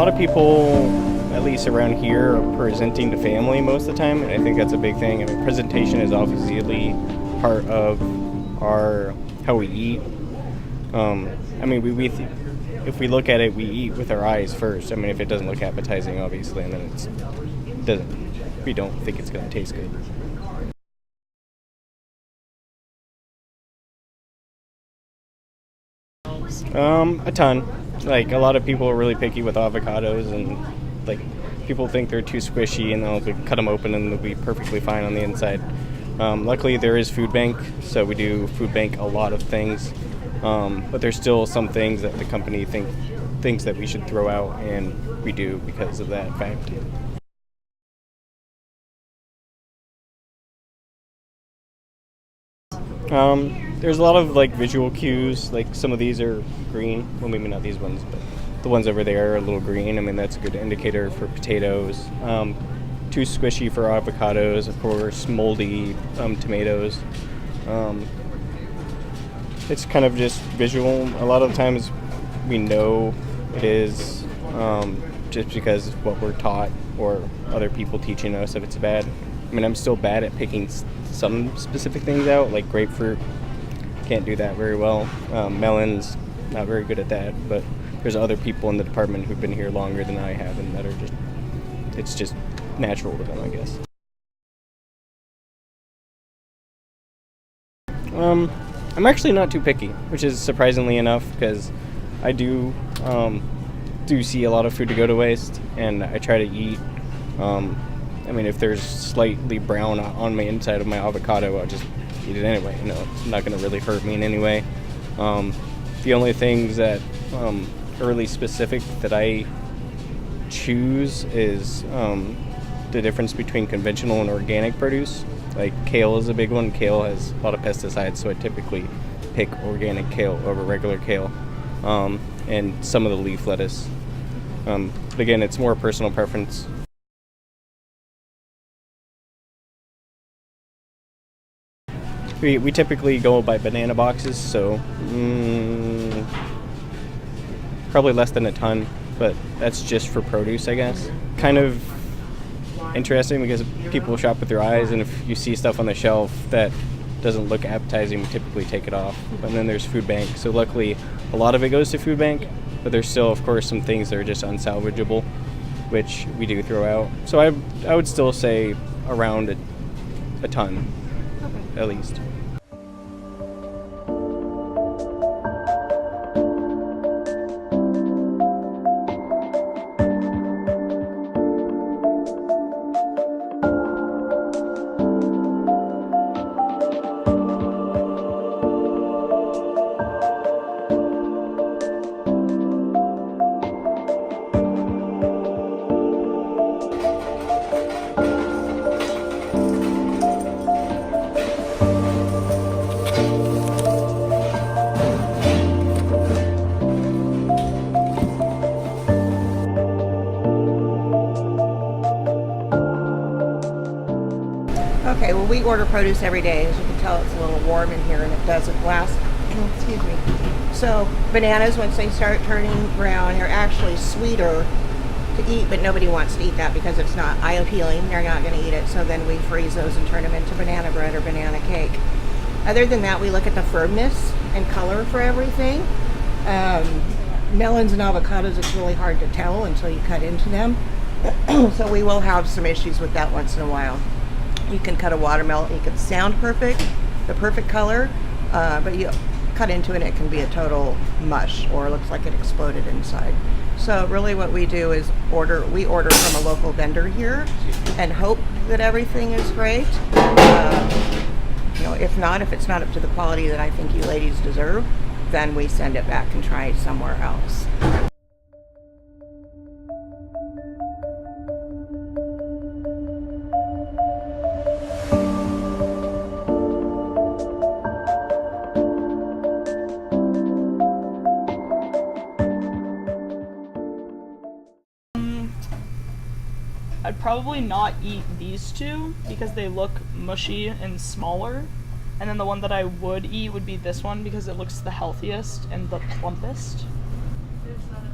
lot of people, at least around here, are presenting to family most of the time, and I think that's a big thing. I mean, presentation is obviously part of our how we eat. I mean, if we look at it, we eat with our eyes first. I mean, if it doesn't look appetizing, obviously, and then it doesn't. We don't think it's going to taste good. A ton. Like, a lot of people are really picky with avocados, and like people think they're too squishy, and they'll cut them open and they'll be perfectly fine on the inside. Luckily, there is food bank, so we do food bank a lot of things. But there's still some things that the company thinks that we should throw out, and we do because of that fact. There's a lot of like visual cues. Like, some of these are green. Well, maybe not these ones, but the ones over there are a little green. I mean, that's a good indicator for potatoes. Too squishy for avocados, of course. Moldy tomatoes. It's kind of just visual. A lot of times we know it is just because of what we're taught or other people teaching us if it's bad. I mean, I'm still bad at picking some specific things out, like grapefruit. Can't do that very well. Melons, not very good at that. But there's other people in the department who've been here longer than I have, and that are it's just natural to them, I guess. I'm actually not too picky, which is surprisingly enough, because I do see a lot of food to go to waste, and I try to eat. I mean, if there's slightly brown on my inside of my avocado, I'll just eat it anyway. You know, it's not going to really hurt me in any way. The only things that are really specific that I choose is the difference between conventional and organic produce. Like, kale is a big one. Kale has a lot of pesticides, so I typically pick organic kale over regular kale, and some of the leaf lettuce. But again, it's more personal preference. We typically go by banana boxes, so probably less than a ton, but that's just for produce, I guess. Kind of interesting because people shop with their eyes, and if you see stuff on the shelf that doesn't look appetizing, we typically take it off. And then there's food bank, so luckily a lot of it goes to food bank, but there's still, of course, some things that are just unsalvageable, which we do throw out. So I would still say around a ton, at least. Okay, well, we order produce every day. As you can tell, it's a little warm in here and it doesn't last. Excuse me. So bananas, once they start turning brown, they're actually sweeter to eat, but nobody wants to eat that because it's not eye appealing. They're not going to eat it. So then we freeze those and turn them into banana bread or banana cake. Other than that, we look at the firmness and color for everything. Melons and avocados, it's really hard to tell until you cut into them. So we will have some issues with that once in a while. You can cut a watermelon, it can sound perfect, the perfect color, but you cut into it, it can be a total mush, or it looks like it exploded inside. So really what we do is we order from a local vendor here and hope that everything is great. If it's not up to the quality that I think you ladies deserve, then we send it back and try it somewhere else. I'd probably not eat these two because they look mushy and smaller. And then the one that I would eat would be this one because it looks the healthiest and the plumpest.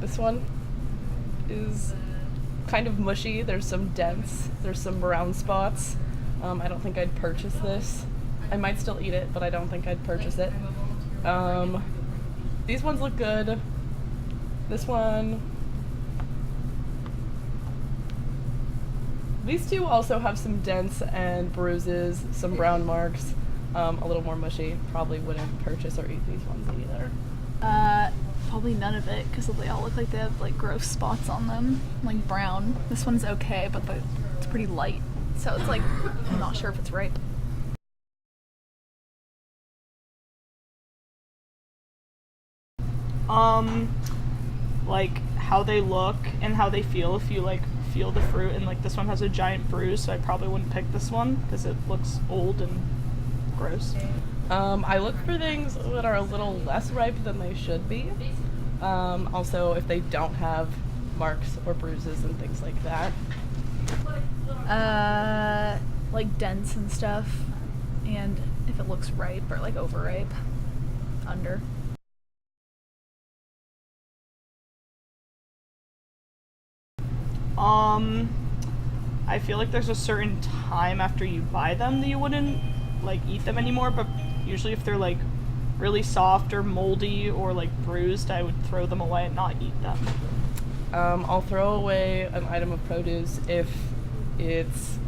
This one? is kind of mushy. There's some dents. There's some brown spots. I don't think I'd purchase this. I might still eat it, but I don't think I'd purchase it. These ones look good. This one. These two also have some dents and bruises, some brown marks, a little more mushy. Probably wouldn't purchase or eat these ones either. Probably none of it, because they all look like they have like gross spots on them, like brown. This one's okay, but it's pretty light, so it's like I'm not sure if it's ripe. Like how they look and how they feel. If you like feel the fruit, and like this one has a giant bruise, so I probably wouldn't pick this one because it looks old and gross. I look for things that are a little less ripe than they should be. Also, if they don't have marks or bruises and things like that. Like dents and stuff, and if it looks ripe or like overripe, under. I feel like there's a certain time after you buy them that you wouldn't like eat them anymore, but usually if they're like really soft or moldy or like bruised, I would throw them away and not eat them. I'll throw away an item of produce if it's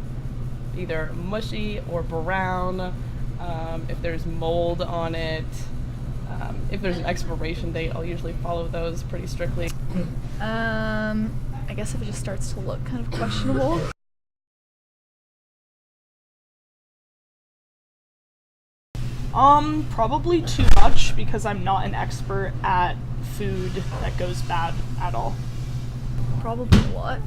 either mushy or brown, if there's mold on it, if there's an expiration date, I'll usually follow those pretty strictly. I guess if it just starts to look kind of questionable. Probably too much, because I'm not an expert at food that goes bad at all. Probably what?